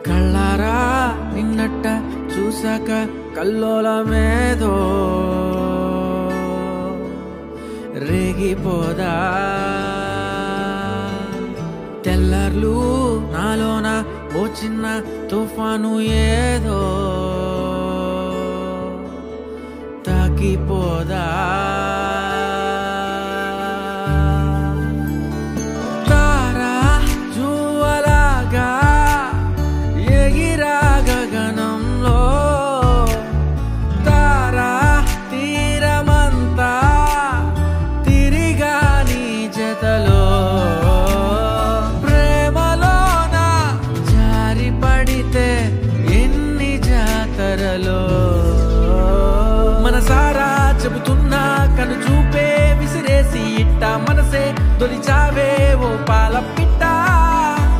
కళ్ళారా నిన్నట్ట చూసాక కల్లోలమేదో రేగిపోదా తెల్లార్లు నాలోన ఓ చిన్న తుఫాను ఏదో తాకిపోదా తారా జువలాగా ఎగిరా గగనంలో తారా తీరమంతా తిరిగా నీ జతలో ప్రేమలోన జారి పడితే ఎన్ని జాతరలో మనసారా చెబుతున్నా కను చూపే విసిరేసి ఇట్ట మనసే తొలిచావే ఓ పాల పిట్ట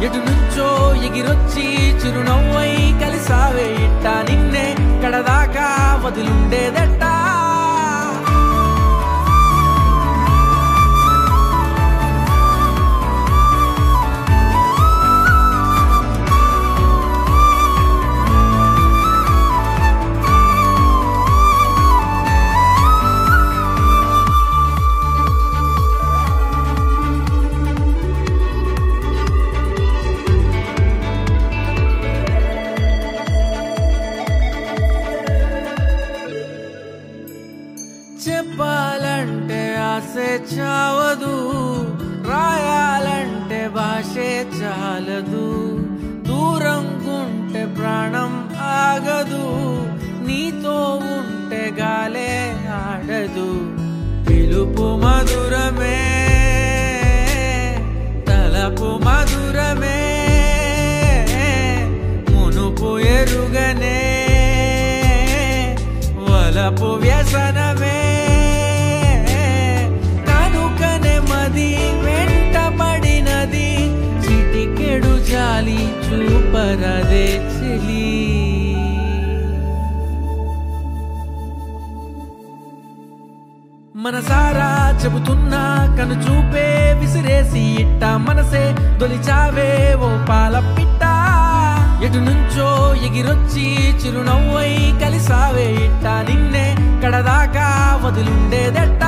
ఎటు నుంచో ఎగిరొచ్చి చిరునవ్వై కలిసావే ఇట్ట నిన్నే కడదాకా వదిలుండేదట్ట చెప్పాలంటే ఆసే చావదు రాయాలంటే భాషే చాలదు దూరం గుంటే ప్రాణం ఆగదు నీతో ఉంటే గాలే ఆడదు పిలుపు మధురమే తలపు మధురమే మునుపు ఎరుగనే వలపు వ్యసనమే వెంటబడినది చిటికెడు జాలి చూపరదే చెలి మనసారా చెబుతున్నా కను చూపే విసిరేసి ఇట్ట మనసే తొలిచావే ఓ పాల పిట్ట ఎటు నుంచో ఎగిరొచ్చి చిరునవ్వై కలిసావే ఇట్ట నిన్నే కడదాకా వదిలుండేదట్ట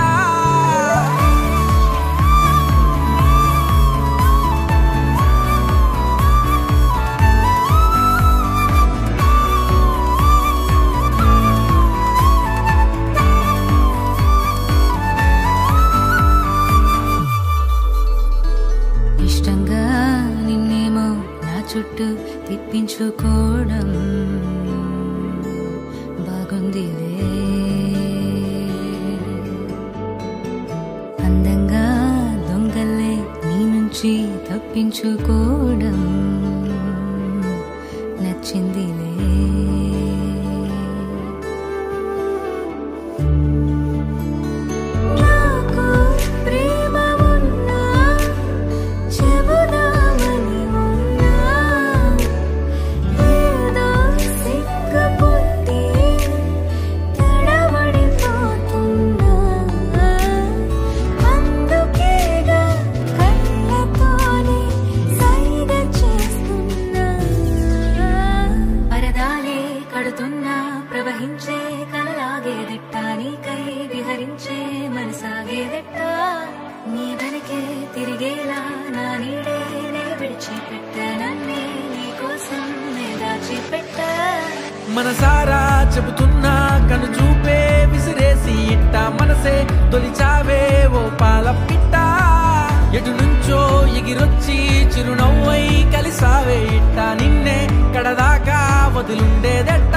ఇష్టంగా నిన్నేమో నా చుట్టూ తిప్పించుకోవడం బాగుందిలే అందంగా దొంగలే నీ నుంచి తప్పించుకోవడం నచ్చిందిలే ప్రవహించే కలలాగేదెట్ట నీకై విహరించే మనసాగేదెట్ట నీ వెనకే తిరిగేలా నా నీడే నే విడిచిపెట్ట నన్నే నీ కోసం నే దాచిపెట్ట మనసారా చెబుతున్నా కను చూపే విసిరేసి ఇట్ట మనసే తొలిచావే ఓ పాల పిట్ట ఎటు నుంచో ఎగిరొచ్చి చిరునవ్వై కలిసావే ఇట్ట నిన్నే కడదాకా వదిలుండేదట్ట